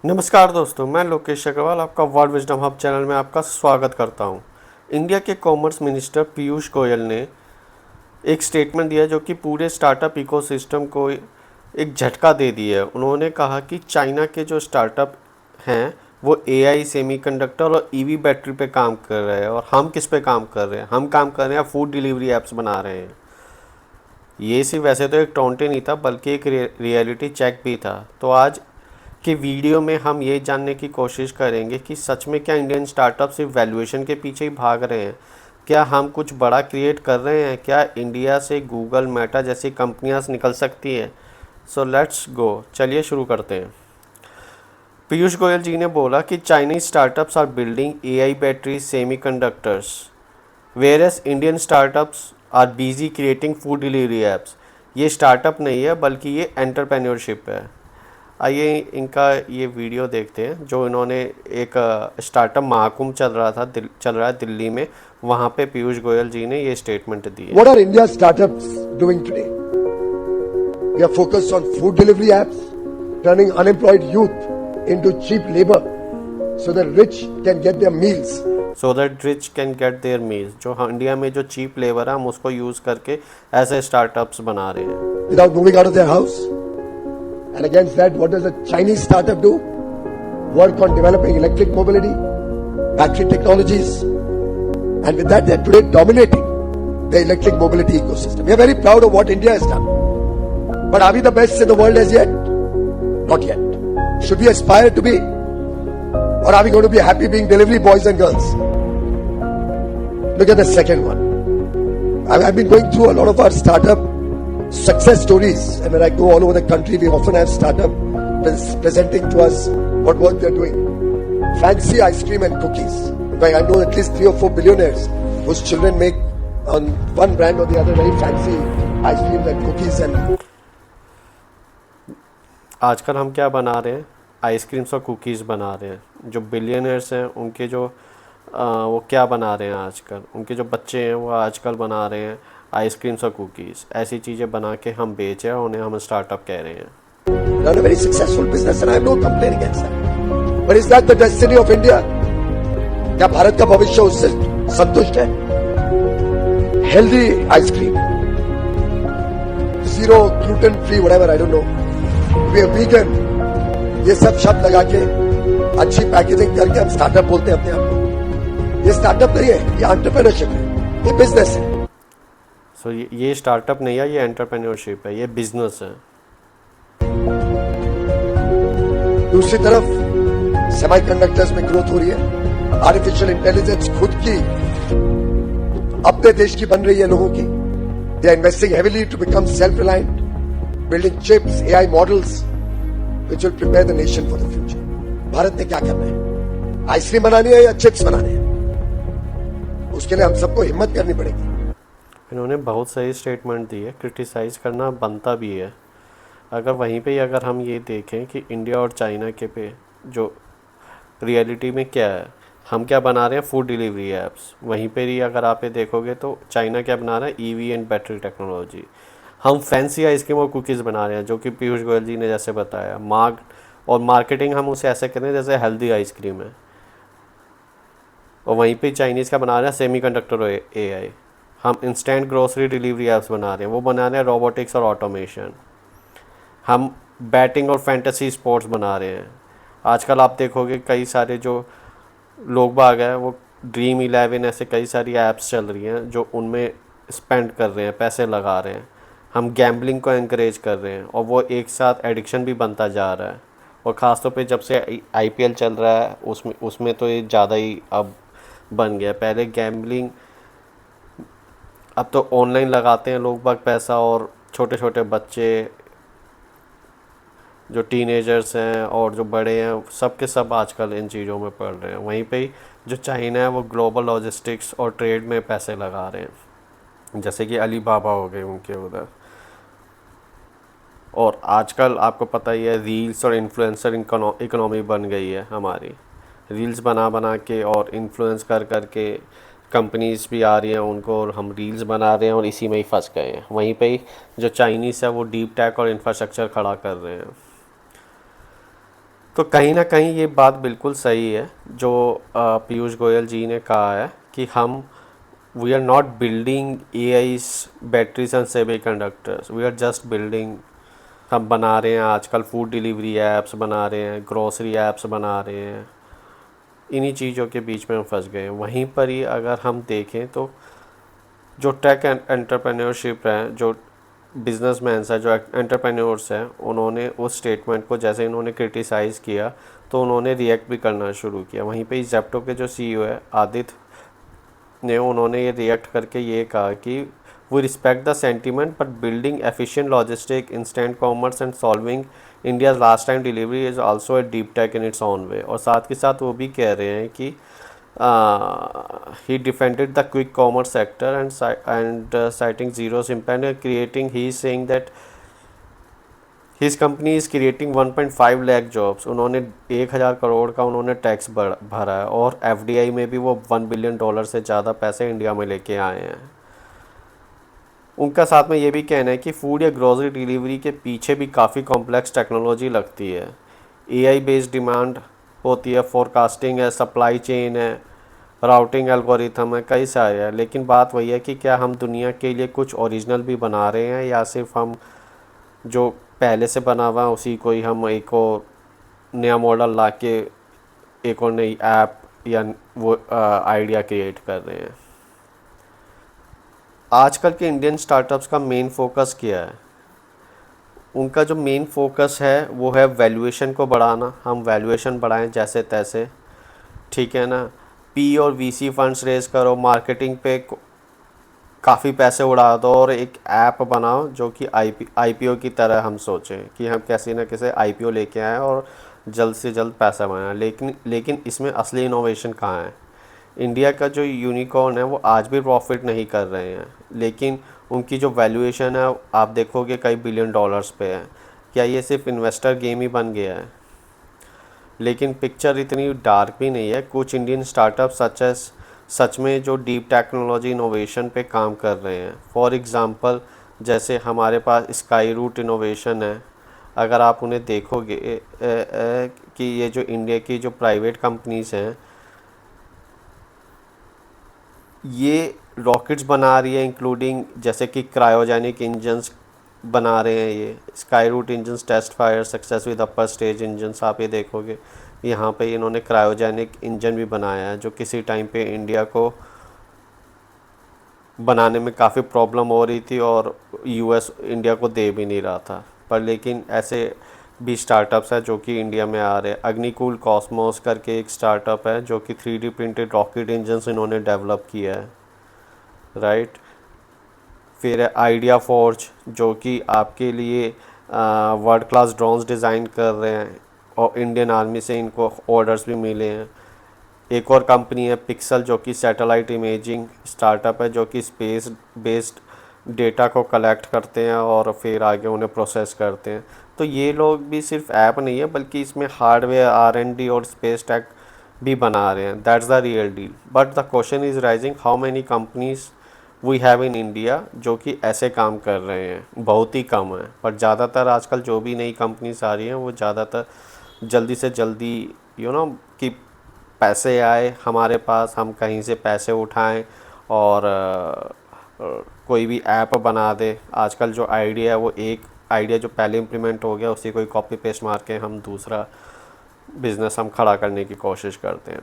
नमस्कार दोस्तों, मैं लोकेश अग्रवाल आपका वर्ल्ड विजडम हब चैनल में आपका स्वागत करता हूं। इंडिया के कॉमर्स मिनिस्टर पीयूष गोयल ने एक स्टेटमेंट दिया जो कि पूरे स्टार्टअप इकोसिस्टम को एक झटका दे दिया है। उन्होंने कहा कि चाइना के जो स्टार्टअप हैं वो एआई, सेमीकंडक्टर और ईवी बैटरी पे काम कर रहे हैं और हम किस पे काम कर रहे हैं? हम काम कर रहे हैं फूड डिलीवरी ऐप्स बना रहे हैं। ये सिर्फ वैसे तो एक टोंटे नहीं था बल्कि एक रियलिटी चेक भी था। तो आज कि वीडियो में हम ये जानने की कोशिश करेंगे कि सच में क्या इंडियन स्टार्टअप सिर्फ वैल्यूएशन के पीछे ही भाग रहे हैं? क्या हम कुछ बड़ा क्रिएट कर रहे हैं? क्या इंडिया से गूगल, मेटा जैसी कंपनियां निकल सकती हैं? सो लेट्स गो, चलिए शुरू करते हैं। पीयूष गोयल जी ने बोला कि Chinese startups are building AI battery semiconductors whereas Indian startups are busy creating food delivery apps. ये स्टार्टअप नहीं है बल्कि ये एंटरप्रेन्योरशिप है। आइए इनका ये वीडियो देखते हैं जो इन्होंने एक स्टार्टअप महाकुंभ चल रहा है दिल्ली में, वहाँ पे पीयूष गोयल जी ने ये स्टेटमेंट दी है। What are India's startups doing today? We are focused on food delivery apps, turning unemployed youth into cheap labor so the rich can get their meals. So that rich can get their meals। जो India में जो cheap labour है हम उसको use करके ऐसे startups बना रहे हैं Without moving out of their house. And against that, what does a Chinese startup do? Work on developing electric mobility, battery technologies. And with that, they're today dominating the electric mobility ecosystem. We are very proud of what India has done. But are we the best in the world as yet? Not yet. Should we aspire to be? Or are we going to be happy being delivery boys and girls? Look at the second one. I've been going through a lot of our startup success stories, and when I go all over the country, we often have startup presenting to us what work they're doing. Fancy ice cream and cookies. I know at least 3 or 4 billionaires whose children make on one brand or the other very fancy ice cream and cookies. And आजकल हम क्या बना रहे हैं? Ice creams और cookies बना रहे हैं। जो बिलियनर्स हैं उनके जो वो क्या बना रहे हैं आजकल? उनके जो बच्चे हैं वो आजकल बना रहे हैं आइसक्रीम्स और कुकीज़। ऐसी चीज़ें बना के हम बेच रहे हैं, उन्हें हम स्टार्टअप कह रहे हैं। run a very successful business, and I have no complaint against that. But is that the destiny of India? क्या भारत का भविष्य उससे संतुष्ट है? Healthy ice cream, zero gluten free, whatever, I don't know. We are vegan. ये सब शब्द लगा के अच्छी पैकेजिंग करके हम स्टार्टअप बोलते हैं अपने आप को। ये स्टार्टअप नहीं है, ये एंटरप्रेन्योरशिप है, ये बिजनेस है। सो ये स्टार्टअप नहीं है, ये एंटरप्रेन्योरशिप है, ये बिजनेस है। दूसरी तरफ सेमीकंडक्टर्स में ग्रोथ हो रही है, आर्टिफिशियल इंटेलिजेंस खुद की अपने देश की बन रही है लोगों की। They are investing heavily to become self reliant, building chips, AI models which will prepare the nation for the future. Bharat ने क्या करना है? आइसक्रीम बनानी है या चिप्स बनाने हैं? उसके लिए हम सबको हिम्मत करनी पड़ेगी। इन्होंने बहुत सही स्टेटमेंट दी है, क्रिटिसाइज़ करना बनता भी है। अगर वहीं पे अगर हम ये देखें कि इंडिया और चाइना के पे जो रियलिटी में क्या है, हम क्या बना रहे हैं? Food delivery apps. वहीं पे ही अगर आप ये देखोगे तो चाइना क्या बना रहा है? EV and battery technology. हम फैंसी आइसक्रीम और कुकीज़ बना रहे हैं जो कि पीयूष गोयल जी ने जैसे बताया। मार्केटिंग हम उसे ऐसे कर रहे हैं जैसे हेल्दी आइसक्रीम है। और वहीं पे चाइनीज़ का बना रहे हैं सेमीकंडक्टर और एआई। हम इंस्टेंट ग्रोसरी डिलीवरी ऐप्स बना रहे हैं, वो बना रहे हैं रोबोटिक्स और ऑटोमेशन। हम बैटिंग और फैंटेसी स्पोर्ट्स बना रहे हैं। आजकल आप देखोगे कई सारे जो लोग बाग हैं वो ड्रीम 11 ऐसे कई सारी ऐप्स चल रही हैं जो उनमें स्पेंड कर रहे हैं, पैसे लगा रहे हैं। हम गैम्बलिंग को एनकरेज कर रहे हैं और वो एक साथ एडिक्शन भी बनता जा रहा है। और ख़ासतौर पे जब से आईपीएल चल रहा है उसमें तो ये ज़्यादा ही अब बन गया। पहले गैम्बलिंग, अब तो ऑनलाइन लगाते हैं लोग बाग पैसा, और छोटे छोटे बच्चे जो टीनेजर्स हैं और जो बड़े हैं सब के सब आजकल इन चीज़ों में पड़ रहे हैं। वहीं पे ही जो चाइना है वो ग्लोबल लॉजिस्टिक्स और ट्रेड में पैसे लगा रहे हैं, जैसे कि अली बाबा हो गए उनके उधर। और आजकल आपको पता ही है रील्स और इन्फ्लुएंसर इकोनॉमी बन गई है हमारी। रील्स बना के और इन्फ्लुएंस कर के कंपनीज भी आ रही हैं उनको, और हम रील्स बना रहे हैं और इसी में ही फंस गए हैं। वहीं पे ही जो चाइनीज़ है वो डीप टेक और इंफ्रास्ट्रक्चर खड़ा कर रहे हैं। तो कहीं ना कहीं ये बात बिल्कुल सही है जो पीयूष गोयल जी ने कहा है कि हम we are not building AI's batteries and semiconductors, we are just building. हम बना रहे हैं आजकल फूड डिलीवरी एप्स बना रहे हैं, ग्रोसरी एप्स बना रहे हैं, इन्हीं चीज़ों के बीच में हम फंस गए हैं। वहीं पर ही अगर हम देखें तो जो टेक एंटरप्रेन्योरशिप है, जो बिजनेसमैन्स हैं, जो एंटरप्रेन्योर्स हैं, उन्होंने उस स्टेटमेंट को जैसे इन्होंने क्रिटिसाइज़ किया तो उन्होंने रिएक्ट भी करना शुरू किया। वहीं पे जेप्टो के जो सीईओ है आदित्य ने, उन्होंने ये रिएक्ट करके ये कहा कि we respect the sentiment but building efficient logistic, instant commerce and solving India's last time delivery is also a deep tech in its own way. और साथ के साथ वो भी कह रहे हैं कि he defended the quick commerce sector and citing Zero's impact and creating, he is saying that his company is creating 1.5 lakh jobs। उन्होंने 1000 करोड़ का उन्होंने टैक्स भरा है और एफडीआई में भी वो $1 बिलियन से ज़्यादा पैसे इंडिया में लेके आए हैं। उनका साथ में ये भी कहना है कि फूड या ग्रोसरी डिलीवरी के पीछे भी काफ़ी कॉम्प्लेक्स टेक्नोलॉजी लगती है। एआई बेस्ड डिमांड होती है, फोरकास्टिंग है, सप्लाई चेन है, राउटिंग एल्गोरिथम है, कई सारे हैं। लेकिन बात वही है कि क्या हम दुनिया के लिए कुछ ओरिजिनल भी बना रहे हैं या सिर्फ हम जो पहले से बना हुआ है उसी को ही हम एक और नया मॉडल ला के एक और नई ऐप या वो आइडिया क्रिएट कर रहे हैं। आजकल के इंडियन स्टार्टअप्स का मेन फोकस क्या है? उनका जो मेन फोकस है वो है वैल्यूएशन को बढ़ाना। हम वैल्यूएशन बढ़ाएं जैसे तैसे, ठीक है ना। पी और वीसी फंड्स रेज करो, मार्केटिंग पे काफ़ी पैसे उड़ा दो और एक ऐप बनाओ जो कि आईपीओ की तरह हम सोचें कि हम कैसे ना कैसे आईपीओ लेके आएँ और जल्द से जल्द पैसा बनाएं। लेकिन इसमें असली इनोवेशन कहाँ है? इंडिया का जो यूनिकॉर्न है वो आज भी प्रॉफिट नहीं कर रहे हैं, लेकिन उनकी जो वैल्यूएशन है आप देखोगे कई $बिलियन पे है। क्या ये सिर्फ इन्वेस्टर गेम ही बन गया है? लेकिन पिक्चर इतनी डार्क भी नहीं है। कुछ इंडियन स्टार्टअप सच में जो डीप टेक्नोलॉजी इनोवेशन पे काम कर रहे हैं। फॉर एग्ज़ाम्पल जैसे हमारे पास स्काई रूट इनोवेशन है। अगर आप उन्हें देखोगे कि ये जो इंडिया की जो प्राइवेट कंपनीज़ हैं ये रॉकेट्स बना रही है, इंक्लूडिंग जैसे कि क्रायोजेनिक इंजन्स बना रहे हैं। ये Skyroot engines test fire success with upper stage engines, आप ये देखोगे यहाँ पे इन्होंने क्रायोजेनिक इंजन भी बनाया है जो किसी टाइम पे इंडिया को बनाने में काफ़ी प्रॉब्लम हो रही थी और यूएस इंडिया को दे भी नहीं रहा था। पर लेकिन ऐसे भी स्टार्टअप्स हैं जो कि इंडिया में आ रहे हैं। अग्निकूल कॉस्मोस करके एक स्टार्टअप है जो कि 3D प्रिंटेड रॉकेट इंजन्स इन्होंने डेवलप किया है, राइट। फिर है आइडिया फोर्ज जो कि आपके लिए वर्ल्ड क्लास ड्रोन्स डिज़ाइन कर रहे हैं और इंडियन आर्मी से इनको ऑर्डर्स भी मिले हैं। एक और कंपनी है पिक्सल जो कि सैटेलाइट इमेजिंग स्टार्टअप है जो कि स्पेस बेस्ड डेटा को कलेक्ट करते हैं और फिर आगे उन्हें प्रोसेस करते हैं। तो ये लोग भी सिर्फ ऐप नहीं है बल्कि इसमें हार्डवेयर R&D और स्पेस टेक भी बना रहे हैं। That's the real deal. But the question is rising, how many companies we have in India जो कि ऐसे काम कर रहे हैं? बहुत ही कम है। पर ज़्यादातर आजकल जो भी नई कंपनीज आ रही हैं वो ज़्यादातर जल्दी से जल्दी कि पैसे आए हमारे पास, हम कहीं से पैसे उठाएं और कोई भी ऐप बना दे। आजकल जो आइडिया है वो एक आइडिया जो पहले इम्प्लीमेंट हो गया उसी को कॉपी पेस्ट मार के हम दूसरा बिज़नेस हम खड़ा करने की कोशिश करते हैं।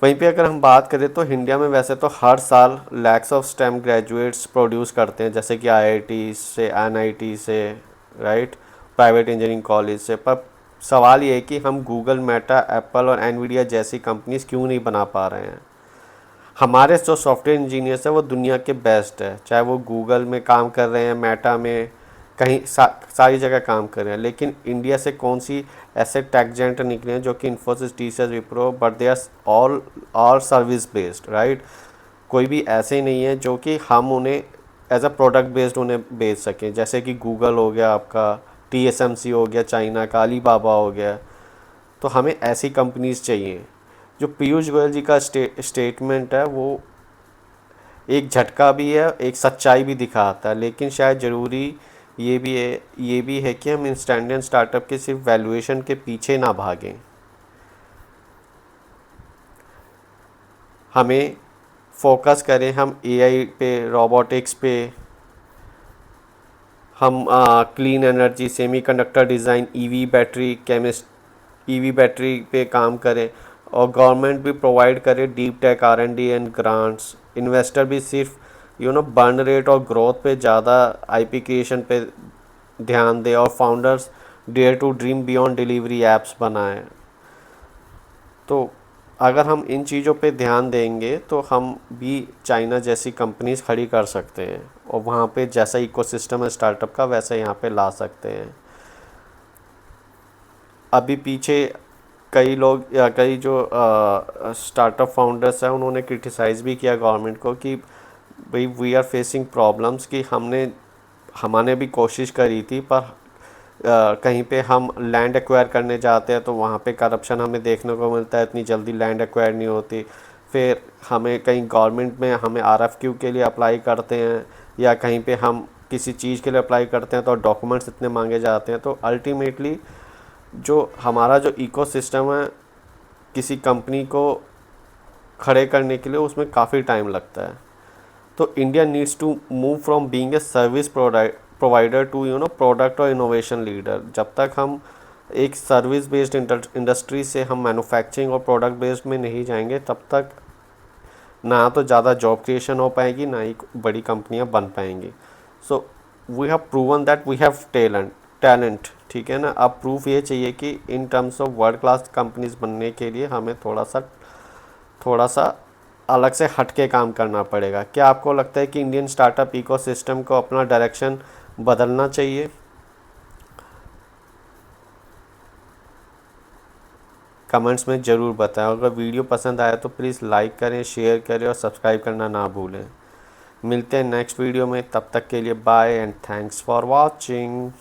वहीं पे अगर हम बात करें तो इंडिया में वैसे तो हर साल lakhs of stem graduates produce करते हैं, जैसे कि IIT से, NIT से, राइट, प्राइवेट इंजीनियरिंग कॉलेज से। पर सवाल ये है कि हम गूगल, मेटा, एप्पल और एनवीडिया जैसी कंपनीज क्यों नहीं बना पा रहे हैं? हमारे जो सॉफ्टवेयर इंजीनियर्स हैं वो दुनिया के बेस्ट है, चाहे वो गूगल में काम कर रहे हैं, मेटा में, कहीं सारी जगह काम कर रहे हैं। लेकिन इंडिया से कौन सी ऐसे टेक जेंट निकले हैं जो कि Infosys, TCS, Wipro, but they are all service based, right. कोई भी ऐसे नहीं है जो कि हम उन्हें एज अ प्रोडक्ट बेस्ड उन्हें बेच सकें। जैसे कि गूगल हो गया आपका, TSMC हो गया चाइना का, अलीबाबा हो गया। तो हमें ऐसी कंपनीज चाहिए। जो पीयूष गोयल जी का स्टेटमेंट है वो एक झटका भी है, एक सच्चाई भी दिखाता है। लेकिन शायद ज़रूरी ये भी है कि हम इंस्टेंट स्टार्टअप के सिर्फ वैल्यूएशन के पीछे ना भागें, हमें फोकस करें हम एआई पे, रोबोटिक्स पे, हम clean energy, semiconductor design, EV battery पे काम करें, और गवर्नमेंट भी प्रोवाइड करे deep tech R&D and grants. Investor भी सिर्फ बर्न रेट और ग्रोथ पे ज़्यादा आईपी क्रिएशन पे ध्यान दे, और founders dare to dream beyond delivery apps बनाएं। तो अगर हम इन चीज़ों पे ध्यान देंगे तो हम भी चाइना जैसी कंपनीज खड़ी कर सकते हैं, और वहाँ पे जैसा इकोसिस्टम है स्टार्टअप का वैसा यहाँ पे ला सकते हैं। अभी पीछे कई लोग या कई जो स्टार्टअप फाउंडर्स हैं उन्होंने क्रिटिसाइज़ भी किया गवर्नमेंट को कि भाई वी आर फेसिंग प्रॉब्लम्स, कि हमने भी कोशिश करी थी, पर कहीं पे हम लैंड एक्वायर करने जाते हैं तो वहाँ पे करप्शन हमें देखने को मिलता है, इतनी जल्दी लैंड एक्वायर नहीं होती। फिर हमें कहीं गवर्नमेंट में हमें RFQ के लिए अप्लाई करते हैं, या कहीं पे हम किसी चीज़ के लिए अप्लाई करते हैं तो डॉक्यूमेंट्स इतने मांगे जाते हैं। तो अल्टीमेटली जो हमारा जो इकोसिस्टम है किसी कंपनी को खड़े करने के लिए, उसमें काफ़ी टाइम लगता है। तो India needs to move from being a service provider to product और इनोवेशन लीडर। जब तक हम एक सर्विस बेस्ड इंडस्ट्री से हम मैन्युफैक्चरिंग और प्रोडक्ट बेस्ड में नहीं जाएंगे, तब तक ना तो ज़्यादा जॉब क्रिएशन हो पाएगी, ना ही बड़ी कंपनियां बन पाएंगी। So we have proven that we have talent, ठीक है ना। अब प्रूफ ये चाहिए कि in terms of world class companies बनने के लिए हमें थोड़ा सा अलग से हट के काम करना पड़ेगा। क्या आपको लगता है कि इंडियन स्टार्टअप इकोसिस्टम को अपना डायरेक्शन बदलना चाहिए? कमेंट्स में ज़रूर बताएं। अगर वीडियो पसंद आया तो प्लीज़ लाइक करें, शेयर करें और सब्सक्राइब करना ना भूलें। मिलते हैं नेक्स्ट वीडियो में, तब तक के लिए bye and thanks for watching.